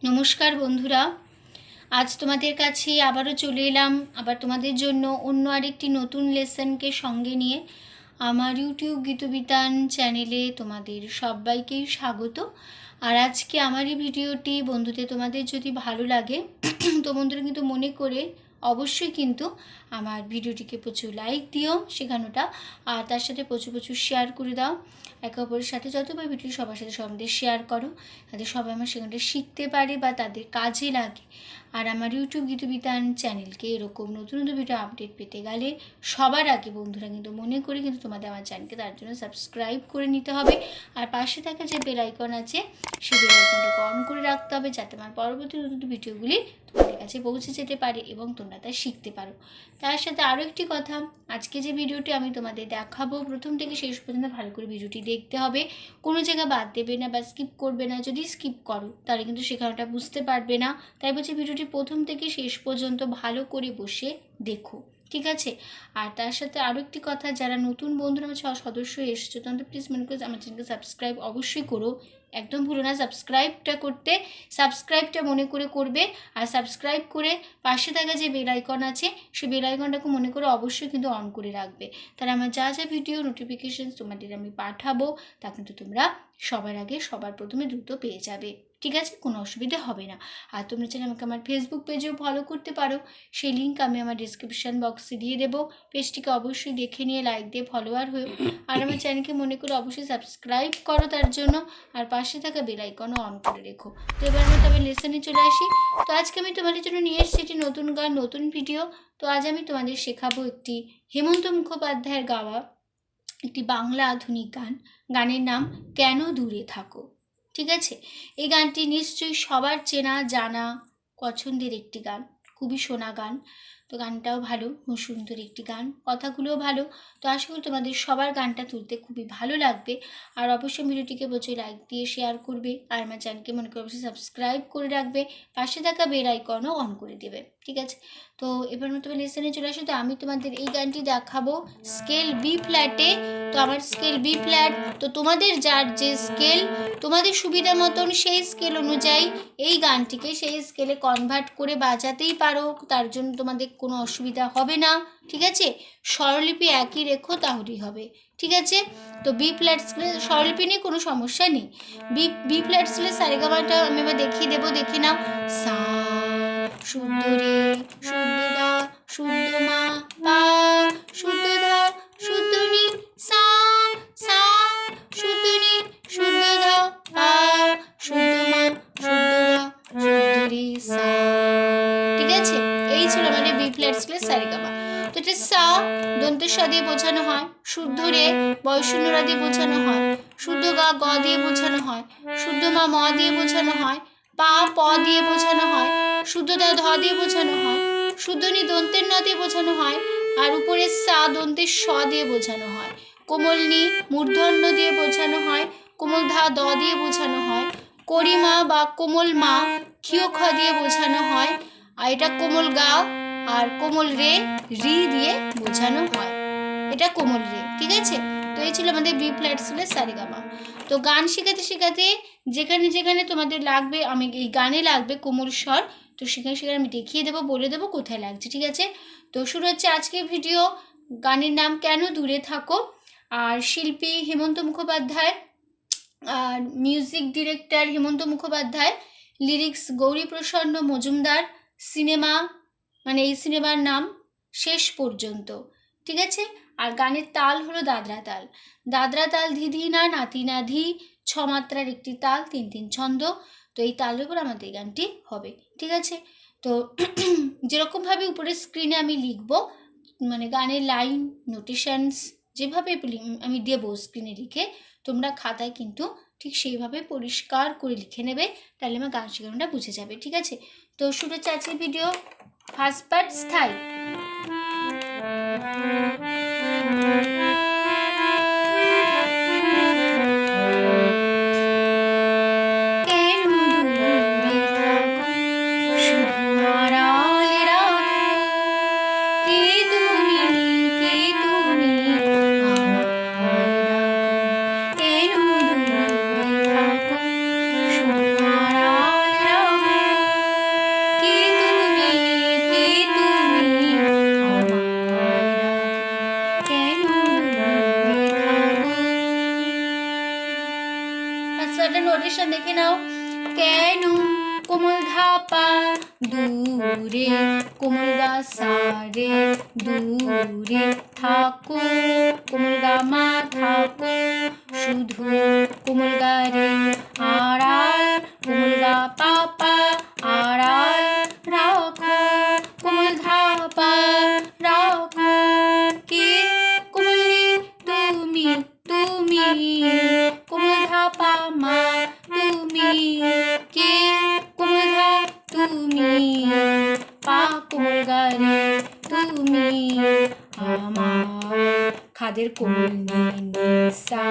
নমস্কার বন্ধুরা, আজ তোমাদের কাছে আবারও চলে এলাম আবার তোমাদের জন্য অন্য আরেকটি নতুন লেসনকে সঙ্গে নিয়ে। আমার ইউটিউব গীতবিতান চ্যানেলে তোমাদের সবাইকেই স্বাগত। আর আজকে আমার এই ভিডিওটি বন্ধুদের তোমাদের যদি ভালো লাগে তো বন্ধুরা কিন্তু মনে করে অবশ্যই কিন্তু আমার ভিডিওটিকে প্রচুর লাইক দিও শেখানোটা, আর তার সাথে প্রচুর প্রচুর শেয়ার করে দাও। একে অপরের সাথে যতবার ভিডিও সবার সাথে সবাই শেয়ার করো, তাদের সবাই আমার সেখানটা শিখতে পারে বা তাদের কাজে লাগে। আর আমার ইউটিউব গীতবিতান চ্যানেলকে এরকম নতুন নতুন ভিডিও আপডেট পেতে গেলে সবার আগে বন্ধুরা কিন্তু মনে করে কিন্তু তোমাদের আমার চ্যানেলকে তার জন্য সাবস্ক্রাইব করে নিতে হবে। আর পাশে থাকা যে বেল আইকন আছে সেই বেল আইকনটাকে অন করে রাখতে হবে, যাতে আমার পরবর্তী নতুন ভিডিওগুলি তোমাদের কাছে পৌঁছে যেতে পারে এবং তোমরা তা শিখতে পারো। তার সাথে আরও একটি কথা, আজকে যে ভিডিওটি আমি তোমাদের দেখাবো প্রথম থেকে শেষ পর্যন্ত ভালো করে ভিডিওটি দেখতে হবে, কোনো জায়গা বাদ দেবে না বা স্কিপ করবে না। যদি স্কিপ করো তাহলে কিন্তু শেখানোটা বুঝতে পারবে না, তাই বলছি ভিডিওটি প্রথম থেকে শেষ পর্যন্ত ভালো করে বসে দেখো, ঠিক আছে? আর তার সাথে আরও একটি কথা, যারা নতুন বন্ধুরা আমার সদস্য এসছো তোমরা প্লিজ মনে করে আমার চ্যানেলকে সাবস্ক্রাইব অবশ্যই করো, একদম ভুলো না সাবস্ক্রাইবটা করতে। সাবস্ক্রাইবটা মনে করে করবে, আর সাবস্ক্রাইব করে পাশে থাকা যে বেল আইকন আছে সেই বেল আইকনটাকে মনে করে অবশ্যই কিন্তু অন করে রাখবে। তাহলে আমার যা যা ভিডিও নোটিফিকেশান তোমাদের আমি পাঠাবো তা কিন্তু তোমরা সবার আগে সবার প্রথমে দ্রুত পেয়ে যাবে, ঠিক আছে? কোনো অসুবিধা হবে না। আর তোমরা চাইলে আমাকে আমার ফেসবুক পেজেও ফলো করতে পারো, সেই লিঙ্ক আমি আমার ডিসক্রিপশান বক্সে দিয়ে দেবো। পেজটিকে অবশ্যই দেখে নিয়ে লাইক দিয়ে ফলোয়ার হয়েও, আর আমার চ্যানেলকে মনে করে অবশ্যই সাবস্ক্রাইব করো তার জন্য, আর পাশে থাকা বেল আইকনও অন করে রেখো। তো এবার আমরা তবে লেসনে চলে আসি। তো আজকে আমি তোমাদের জন্য নিয়ে এসেছি একটি নতুন গান, নতুন ভিডিও। তো আজ আমি তোমাদের শেখাবো একটি হেমন্ত মুখোপাধ্যায়ের গাওয়া একটি বাংলা আধুনিক গান। গানের নাম কেন দূরে থাকো, ঠিক আছে? এই গানটি নিশ্চয়ই সবার চেনা জানা পছন্দের একটি গান, খুবই শোনা গান। তো গানটাও ভালো, খুব সুন্দর একটি গান, কথাগুলোও ভালো। তো আশা করি তোমাদের সবার গানটা তুলতে খুবই ভালো লাগবে। আর অবশ্যই ভিডিওটিকে প্রচুর লাইক দিয়ে শেয়ার করবে, আর আমার চ্যানেলকে মনে করে অবশ্যই সাবস্ক্রাইব করে রাখবে, পাশে থাকা বেল আইকনও অন করে দেবে, ঠিক আছে? তো এবার মতো লেসনে চলে আসো। তো আমি তোমাদের এই গানটি দেখাবো স্কেল বি ফ্ল্যাটে। তো আমার স্কেল বি ফ্ল্যাট, তো তোমাদের যার যে স্কেল তোমাদের সুবিধা মতন সেই স্কেল অনুযায়ী এই গানটিকে সেই স্কেলে কনভার্ট করে বাজাতেই পারো, তার জন্য তোমাদের কোনো অসুবিধা হবে না, ঠিক আছে? স্বরলিপি একই রেখো তাহলেই হবে, ঠিক আছে? তো বি ফ্ল্যাট স্কেলে স্বরলিপি নিয়ে কোনো সমস্যা নেই। বি ফ্ল্যাট স্কেলে সারেগামাটা আমি এবার দেখিয়ে দেবো, দেখে নাও। সা শুদ্ধ রে, শুদ্ধ দা, শুদ্ধ মা, পা শুদ্ধ ধা, শুদ্ধ নি, সা সা শুদ্ধ নি, শুদ্ধ ধা, পা শুদ্ধ মা, শুদ্ধ ধা, শুদ্ধ রে, সা, ঠিক আছে? এই ছিল আমাদের বি ফ্ল্যাট স্কেলের সারেগামা। তো এটা সা দন্তের সা দিয়ে বোঝানো হয়, শুদ্ধ রে বয়শূন্যরা দিয়ে বোঝানো হয়, শুদ্ধ গা গ দিয়ে বোঝানো হয়, শুদ্ধ মা ম দিয়ে বোঝানো হয়, পা প দিয়ে বোঝানো হয়, শুদ্ধ দা ধ দিয়ে বোঝানো হয়, শুদ্ধ নি দন্তের ন দিয়ে বোঝানো হয়, আর উপরে সা দন্তের স দিয়ে বোঝানো হয়, কোমল নি মূর্ধন্য দিয়ে বোঝানো হয়, কোমল ধা দ দিয়ে বোঝানো হয়, করিমা বা কোমল মা ক্ষিয় খ দিয়ে বোঝানো হয়, আর এটা কোমল গা আর কোমল রে রি দিয়ে বোঝানো হয়, এটা কোমল রে, ঠিক আছে? তো এই ছিল আমাদের বি ফ্ল্যাট স্কেলের সারেগামা। তো গান শেখাতে শেখাতে যেখানে যেখানে তোমাদের লাগবে, আমি এই গানে লাগবে কোমল স্বর, তো সেখানে সেখানে আমি দেখিয়ে দেবো, বলে দেবো কোথায় লাগছে, ঠিক আছে? তো শুরু হচ্ছে আজকের ভিডিও। গানের নাম কেন দূরে থাকো, আর শিল্পী হেমন্ত মুখোপাধ্যায়, আর music director Hemanta Mukhopadhyay, lyrics গৌরীপ্রসন্ন Majumdar, cinema মানে এই সিনেমার নাম শেষ পর্যন্ত, ঠিক আছে? আর গানের তাল হলো দাদরা তাল। দাদরা তাল ধিধি না নাতি না ধি, ছ মাত্রার একটি তাল, 3-3 ছন্দ। তো এই তালের উপর আমাদের এই গানটি হবে, ঠিক আছে? তো যেরকমভাবে উপরে স্ক্রিনে আমি লিখব, মানে গানের লাইন নোটেশনস যেভাবে আমি দেবো স্ক্রিনে লিখে, তোমরা খাতায় কিন্তু ঠিক সেইভাবে পরিষ্কার করে লিখে নেবে, তাহলে আমার গান শেখানোটা বুঝে যাবে, ঠিক আছে? তো শুরু হচ্ছে আজকের ভিডিও। ফার্স্ট পার্ট স্থায়ী। নাও। কেন কোমল ধাপা দূরে কোমল গা সারে দূরে থাকো কোমল গা মা থাকো শুধু কোমল গা রে আড়াল কোমল গা পাপা আড়াল রাখো কোমল ধাপা রাখো। কে কোমলি তুমি তুমি কোমল ধাপা মা তুমি কে কোমল ধা তুমি পা কোমল গা রে তুমি আমার খাদের কোমল নি সা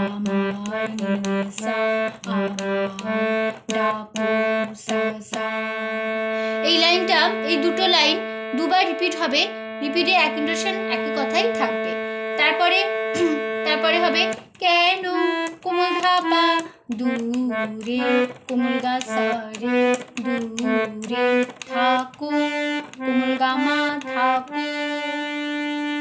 আমার নি সা আমার ডাকো সা সা। এই লাইনটা, এই দুটো লাইন দুবার রিপিট হবে, রিপিটে এক ইন্টোনেশন একই কথাই থাকবে। তারপরে হবে কেন কোমল ধাপা দূরে কোমল গা সারে দূরে থাকো কোমল গা মা থাকো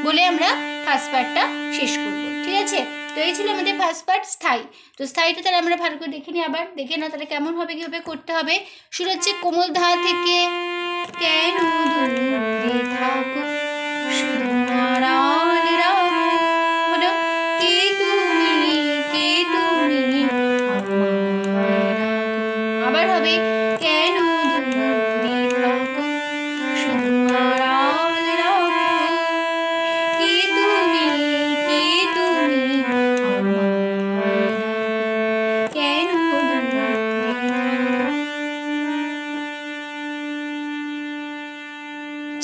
বলে আমরা ফার্স্ট পার্টটা শেষ করব। ঠিক আছে, তো এই ছিল আমাদের ফার্স্ট পার্ট স্থায়ী। তো স্থায়ীটা তাহলে আমরা ভালো করে দেখে নিই, আবার দেখে না তাহলে কেমন হবে, কীভাবে করতে হবে। শুরু হচ্ছে কোমল ধা থেকে কেন দূরে থাকো শুধু আড়াল রাখো বলো কে তুমি আবার হবে কেন দূরে থাকো শুধু আড়াল রাখো কে তুমি কেন দূরে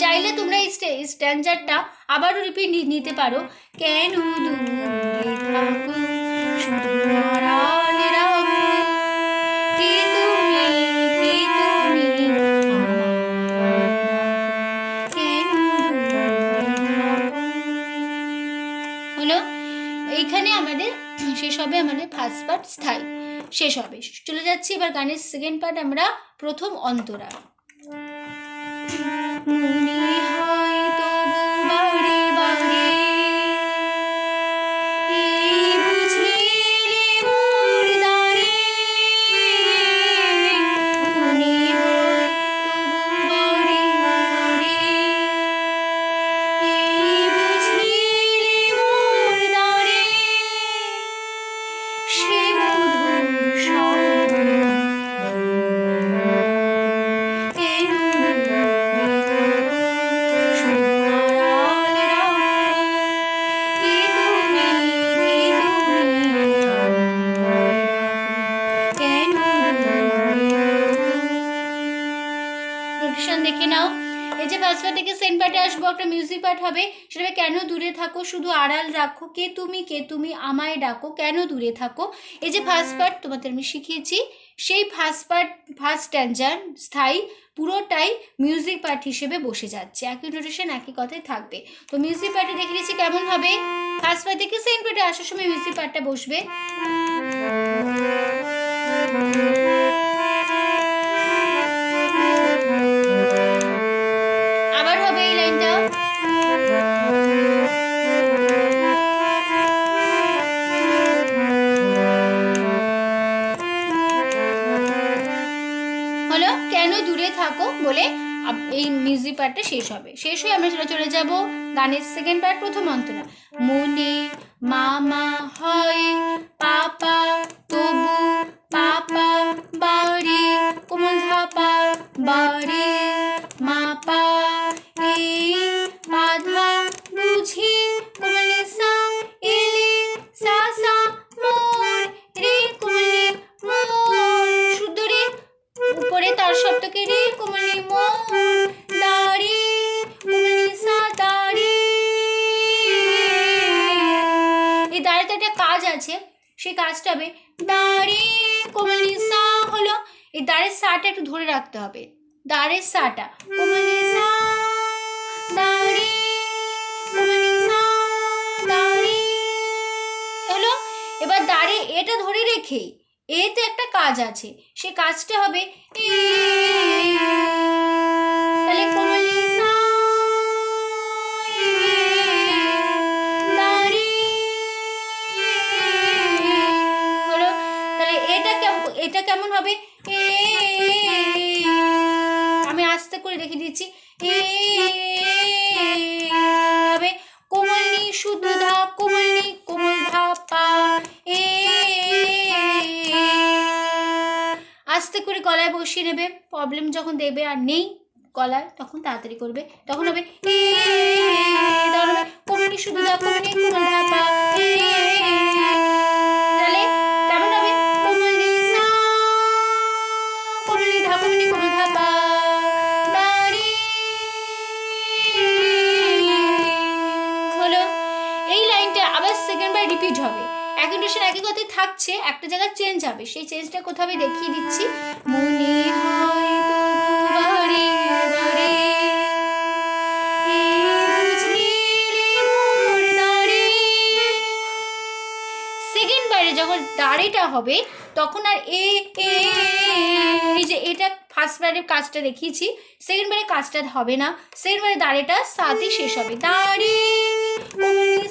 চাইলে তোমরা এই স্ট্যান্ডারটা আবারও রিপিট নিতে পারো। কেন দূরে থাকো শুধু আড়াল রাখো কে তুমি কেন হলো। এইখানে আমাদের শেষ হবে আমাদের ফার্স্ট পার্ট স্থায়ী শেষ হবে। চলে যাচ্ছি এবার গানের সেকেন্ড পার্ট, আমরা প্রথম অন্তরা। মনে হয় তবু বারে বারে এই বুঝিলে মোর দ্বারে মনে হয় তবু বারে বারে এই বুঝিলে মোর দ্বারে সে মধুর শব্দ দেখে নাও। এই যে ফার্স্ট পার্ট থেকে সেকেন্ড পার্টে আসবো, একটা মিউজিক পার্ট হবে, সেটা কেন দূরে থাকো শুধু আড়াল রাখো কে তুমি আমায় ডাকো কেন দূরে থাকো। এই যে ফার্স্ট পার্ট তোমাদের আমি শিখিয়েছি, সেই ফার্স্ট পার্ট ফার্স্ট স্ট্যান্ডার স্থায়ী পুরোটাই মিউজিক পার্ট হিসেবে বসে যাচ্ছে, একই নোটেশন একই কথাই থাকবে। তো মিউজিক পার্টে দেখে নিচ্ছি কেমন হবে। ফার্স্ট পার্ট থেকে সেকেন্ড পার্টে আসার সময় মিউজিক পার্টটা বসবে। আবার হবে এই লাইনটা। হলো কেন দূরে থাকো বলে এই মিউজিক পার্টটা শেষ হবে। শেষ হয়ে আমরা চলে যাব গানের সেকেন্ড পার্ট প্রথম অন্তরা। মনে মামা হয় পাপা তবু পাপা বাড়ি কোমল ধাপা বাড়ি মাপা এই বাধা বুঝি কোমলে সা এলে সা সা মোর রে কোমলে মোর শুদ্ধ রে উপরে তার শব্দকে রে কোমলে মোর দাড়ি কোমলে সা দাড়ি। এই দাঁড়িতে একটা কাজ আছে, সেই কাজটা হবে দাড়ি কোমলে সা হলো, এই দাঁড়ের সাটা একটু ধরে রাখতে হবে, দাঁড়ের সাটা কোমলে সা দাড়ি কোমলে সা দাড়ি হলো। এবার দাঁড়ে এটা ধরে রেখে এতে একটা কাজ আছে, সে কাজটা হবে তাহলে কোমলে সা দাড়ি হলো। তাহলে এটা কেমন হবে? এ, আমি আস্তে করে রেখে দিচ্ছি। এ হবে কোমল নি শুদ্ধ ধা, কোমল নি কোমল ধা পা, এ আস্তে করে গলায় বসিয়ে নেবে। প্রবলেম যখন দেখবে আর নেই গলায় তখন তাড়াতাড়ি করবে, তখন হবে এ, তখন হবে কোমল নি শুদ্ধ ধা, কোমল নি কোমল ধা পা, এ, তাহলে কেমন হবে? কোমল নি সা, কোমল নি ধা, কোমল নি কোমল ধা পা, দাঁড়ি হলো। এই লাইনটা আবার সেকেন্ড বার রিপিট হবে, একই নোটেশন একই কথাই থাকছে, একটা জায়গায় চেঞ্জ হবে। সেই চেঞ্জটা কোথাও আমি দেখিয়ে দিচ্ছি। মনে হয় তবু বারে বারে এই বুঝলি মোর দাঁড়ি। সেকেন্ড বারে যখন দাঁড়িটা হবে তখন আর এ, এই যে এটা ফার্স্ট বারের কাজটা দেখিয়েছি, সেকেন্ড বারে কাজটা হবে না। সেকেন্ড বারে দাঁড়িটা সাথে শেষ হবে, দাঁড়ি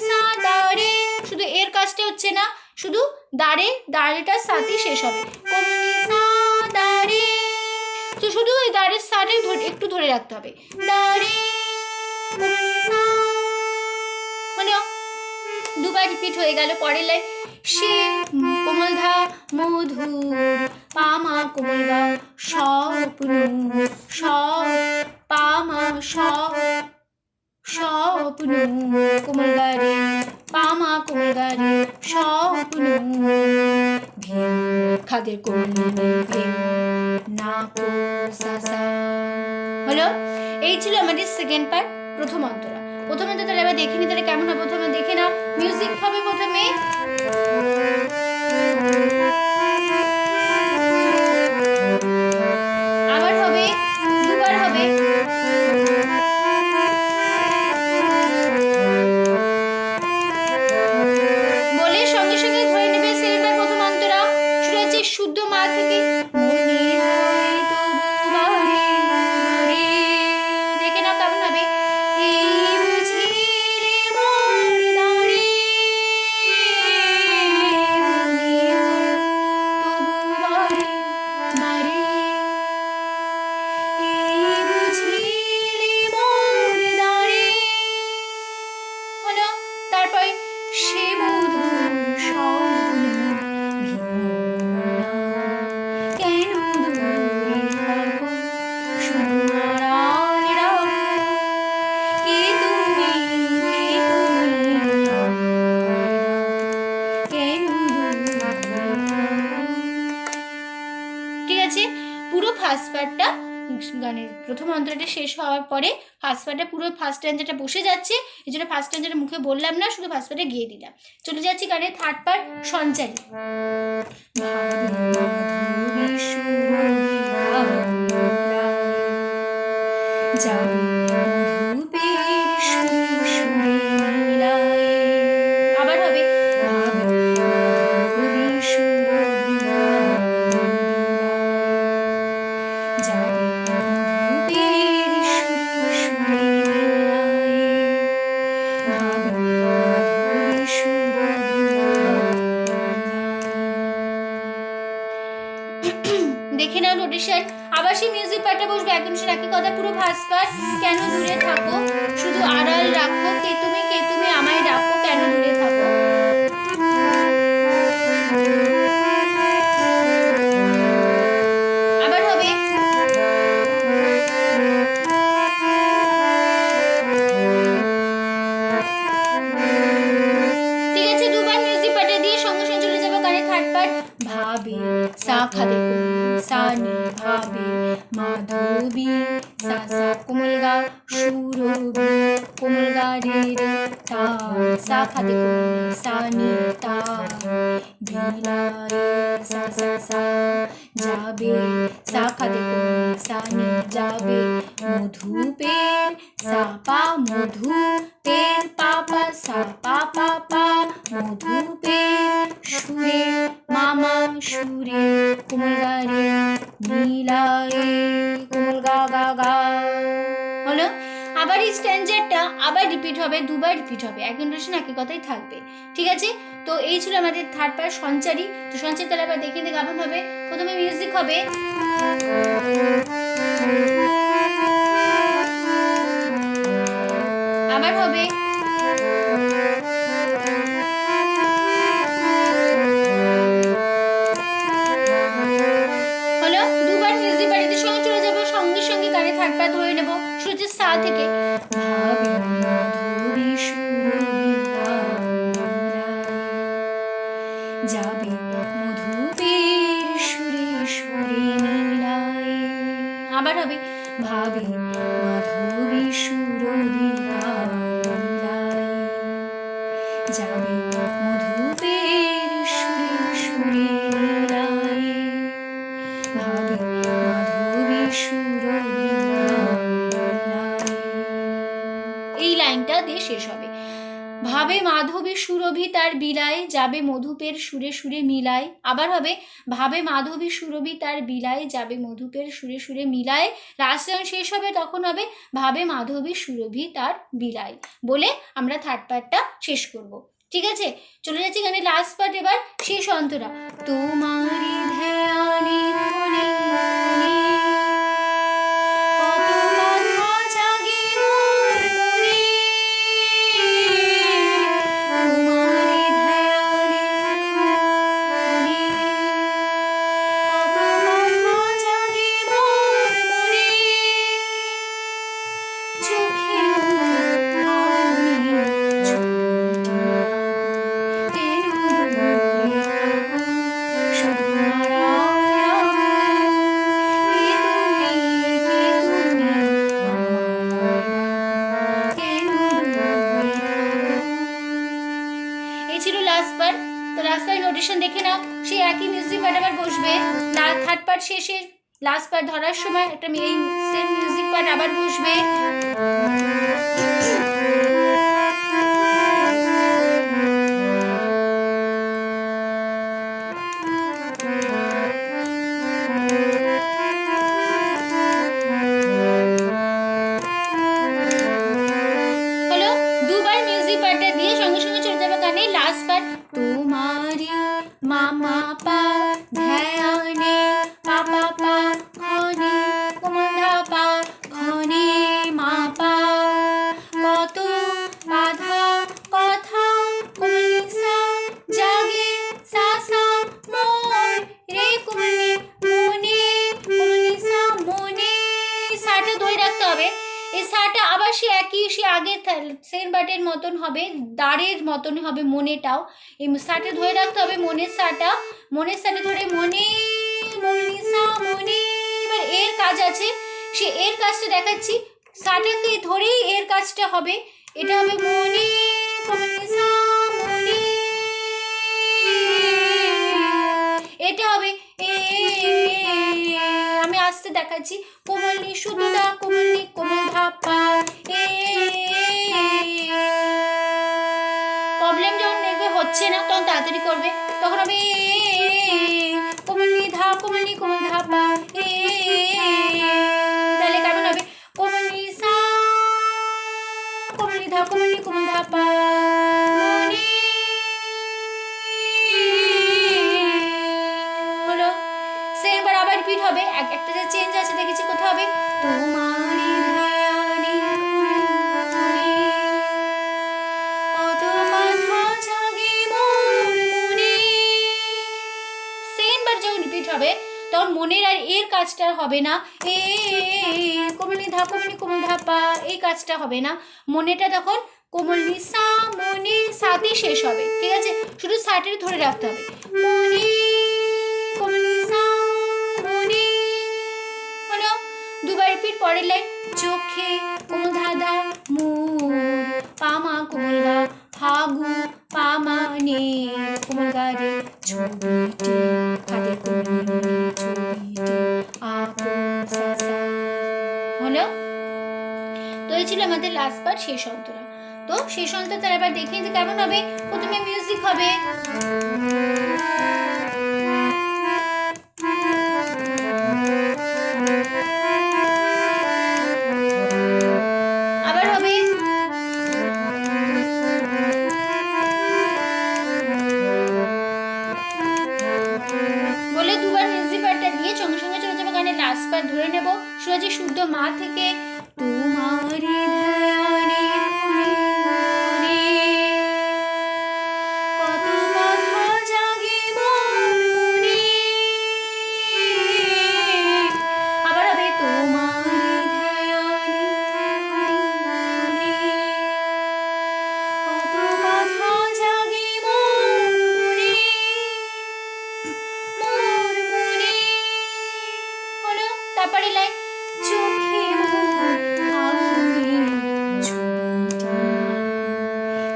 সা দাঁড়ি, শুধু এর কাজটা হচ্ছে না, শুধু দাঁড়িটার সাথে শেষ হবে, সা দাঁড়ি। তো শুধু ওই দাঁড়ির সাটাই একটু ধরে রাখতে হবে, দাঁড়ি হলো। দুবার রিপিট হয়ে গেল। পরের লাইন সে কোমল ধা মধুর পামা কোমল গা স্বপ্ন, পামা স্বপ্ন কোমল গারে পামা কোমল গারে স্বপ্ন, খাদের কোমল না কো সাসা হলো। এই ছিল আমাদের সেকেন্ড পার্ট, প্রথম অন্তরা। প্রথমে তো তাহলে এবার দেখে নি তাহলে কেমন হবে, প্রথমে দেখে নাও। মিউজিক হবে প্রথমে, আবার হবে, দুবার হবে। বলে সঙ্গে সঙ্গে ধরে নেবে সেকেন্ড বার প্রথম অন্তরা। শুরু হচ্ছে শুদ্ধ মা থেকে, দেখে নাও কেমন হবে। তারপরে সে মধুর স্বপ্ন কেন দূরে থাকো শুধু আড়ালে রাখো, কে তুমি কেন ঠিক আছে। পুরো ফার্স্ট পার্টটা গানের প্রথম অন্তরাটা শেষ হওয়ার পরে ফার্স্ট পার্টটা পুরো ফার্স্ট স্ট্যান্জাটা বসে যাচ্ছে, এই জন্য ফার্স্ট স্ট্যান্জাটা মুখে বললাম না, শুধু ফার্স্ট পার্টে গিয়ে দিলাম। চলে যাচ্ছি গানের থার্ড পার্ট সঞ্চারী। আবার হবে দেখে নাও নোটেশন। আবার সেই মিউজিক পার্টটা বসবে, একদম সে একই কথা, পুরো ফার্স্ট পার্ট। কেন দূরে থাকো শুধু আড়াল রাখো, কে তুমি আমায় ডাকো, কেন দূরে থাকো। আবার হবে ঠিক আছে, দুবার মিউজিক পার্টে দিয়ে সঙ্গে সঙ্গে চলে যাবো গানের থার্ড পার্ট। ভাবে সা খাদে সা নি ভাবে মাধবী সা সা কোমল গা সুরভি কোমল গা রে রে তা সা খাদে সা নি তা ভিলা রে সা সা সা যাবে সা খাদে সা নি যাবে মধুপের সা পা মধু পের পা পা সা পা পা পা মধুপের সুরে মামা সুরে কোমল গা রে নীলায় কোমল গা গা গা হলো। আবার এই স্ট্যান্ডারটা আবার রিপিট হবে, দুবার রিপিট হবে, একই নোটেশন একই কথাই থাকবে। ঠিক আছে, তো এই ছিল আমাদের থার্ড পার্ট সঞ্চারী। তো সঞ্চারী তাহলে আবার দেখে দিই কেমন হবে। প্রথমে মিউজিক হবে, আবার হবে, হলো দুবার মিউজিক বাড়িতে সঙ্গে চলে যাবো, সঙ্গে সঙ্গে গানে থার্ড পার্ট ধরে নেবো। শুরু সা থেকে ভাবে মাধুরী যাবে মধুপের সুরে সুরে নীলায়, আবার হবে ভাবে মাধবী সুরভিলায় যাবে মধুপের সুরে সুরে নীলায়, ভাবে মাধবী সুরভিলায়। এই লাইনটা দিয়ে শেষ হবে। ভাবে মাধবী সুরভি তার বিলায় যাবে মধুপের সুরে সুরে মিলায়, আবার হবে ভাবে মাধবী সুরভি তার বিলায় যাবে মধুপের সুরে সুরে মিলায়। লাস্ট যখন শেষ হবে তখন হবে ভাবে মাধবী সুরভি তার বিলায়, বলে আমরা থার্ড পার্টটা শেষ করব। ঠিক আছে, চলে যাচ্ছি গানে লাস্ট পার্ট এবার, শেষ অন্তরা। তোমারি ধ্যানে ক্ষণে দেখে নাও, সেই একই মিউজিক পার্ট আবার বসবে। থার্ড পার্ট শেষে লাস্ট পার্ট ধরার সময় একটা এই সেম মিউজিক পার্ট আবার বসবে। হলো দুবার মিউজিক পার্টটা দিয়ে সঙ্গে সঙ্গে চলে যাবে গানে লাস্ট পার্ট। তোমারি মামা পা ধ্যানে পাপা পা খনে কোমধা পা খনে মা পা কত বাধা কথা কমলিসা জাগে সাসা মোর রে কমলি মনে কমলিসা মনে। সাটা ধরে রাখতে হবে। এই সাটা আবার সে একই সে আগে সেকেন্ড বাটের মতন হবে, দাঁড়ের মতন হবে মনেটাও। এই সাটা ধরে রাখতে হবে, মনের সাটা, মনের সাটা ধরে মনে মনিসা মনে। এবার এর কাজ আছে, সে এর কাজটা দেখাচ্ছি, সাটাকে ধরেই এর কাজটা হবে। এটা হবে মনে মনিসা মনে, এটা হবে আমি আস্তে দেখাচ্ছি, কোমলি শুদ্ধা কোমলি কোমল ধাপা এ। প্রবলেম যখন দেখবে হচ্ছে না তখন তাড়াতাড়ি করবে, তখন হবে কোমলি ধা কোমলি কোমল ধাপা এ। তাহলে কেমন হবে কোমলি সা কোমলি ধা কোমলি কোমল ধাপা মনে। হলো সেবার আবার রিপিট হবে, একটা যে চেঞ্জ আছে দেখেছি কোথাও হবে তোমারি ধ্যানে কত বাধা জাগে মোর মনে। সেবার যখন রিপিট হবে তখন মনের আর এর কাজটা হবে না, এ কোমলি ধা কোমলি কোমল ধাপা এই কাজটা হবে না, মনেটা তখন কোমলি সা মনে সাথে শেষ হবে। ঠিক আছে, শুধু সাটের ধরে রাখতে হবে, মনে কোমলি সা মনে। হলো দুবার রিপিট। পরের লাইন চোখে কোমল ধাধা মোর পামা কোমল গা ফাগু পামা নে কোমল গা রে ছবিটি খাদে কোমলি ছবিটি আপো সাসা। হলো, তো এই ছিল আমাদের লাস্ট পার্ট শেষ অন্তরা। তো শেষ অন্তরা এবার দেখে নিতে কেমন হবে। প্রথমে মিউজিক হবে, আবার একবার ধরে নেব। সুরাজি শুদ্ধ মা থেকে তোমারি ধ্যানে ঘুরে কত কথা জাগে মোর মনে। আবার হবে তোমারি ধ্যানে ঘুরে কত কথা জাগে মোর মনে, মোর মনে। হলো, তারপরে লাইন চোখে মোর আগুনে ছবিটি আঁকো,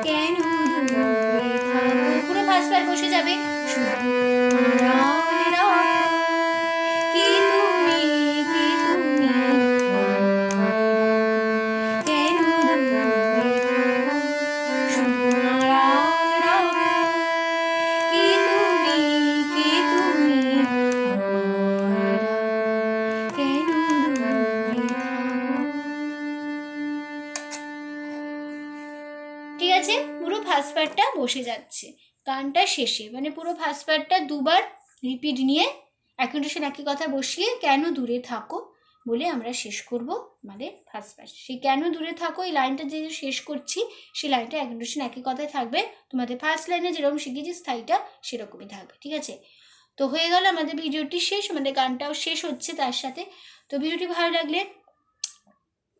কেন দূরে থাকো। পুরো ফার্স্ট বার বসে যাবে। শুধু আড়াল রাখো, কি তুমি কেন দূরে থাকো। শুধু আড়াল রাখো, কি তুমি আমায় ডাকো, কেন দূরে থাকো। ঠিক আছে, পুরো ফার্স্ট পার্টটা বসে যাচ্ছে গানটা শেষে, মানে পুরো ফার্স্ট পার্টটা দুবার রিপিট নিয়ে অ্যাকোন্টেশন একই কথা বসিয়ে কেন দূরে থাকো বলে আমরা শেষ করব আমাদের ফার্স্ট পার্ট। সেই কেন দূরে থাকো এই লাইনটা যে শেষ করছি সেই লাইনটা অ্যাকোন্টেশন একই কথাই থাকবে, তোমাদের ফার্স্ট লাইনে যেরকম শিখেছি স্থায়ীটা সেরকমই থাকবে। ঠিক আছে, তো হয়ে গেল আমাদের ভিডিওটি শেষ, আমাদের গানটাও শেষ হচ্ছে তার সাথে। তো ভিডিওটি ভালো লাগলে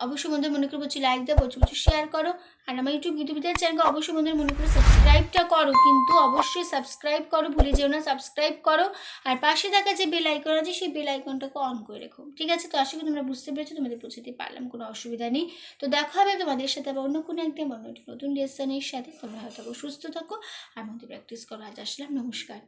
অবশ্যই বন্ধুদের মনে করে বলছি লাইক দাও, বলছি শেয়ার করো, আর আমার ইউটিউব গীতবিতান চ্যানেলকে অবশ্যই বন্ধুদের মনে করে সাবস্ক্রাইবটা করো, কিন্তু অবশ্যই সাবস্ক্রাইব করো, ভুলে যেও না সাবস্ক্রাইব করো। আর পাশে থাকা যে বেল আইকন আছে সেই বেল আইকনটাকে অন করে রেখো। ঠিক আছে, তো আশা করি তোমরা বুঝতে পেরেছো, তোমাদের পৌঁছাতে পারলাম, কোনো অসুবিধা নেই। তো দেখা হবে তোমাদের সাথে আবার অন্য কোনো একদিন অন্য একটি নতুন লেসনের সাথে। তোমরা হয়তো সুস্থ থাকো আর মধ্যে প্র্যাকটিস করো। আজ আসলাম, নমস্কার।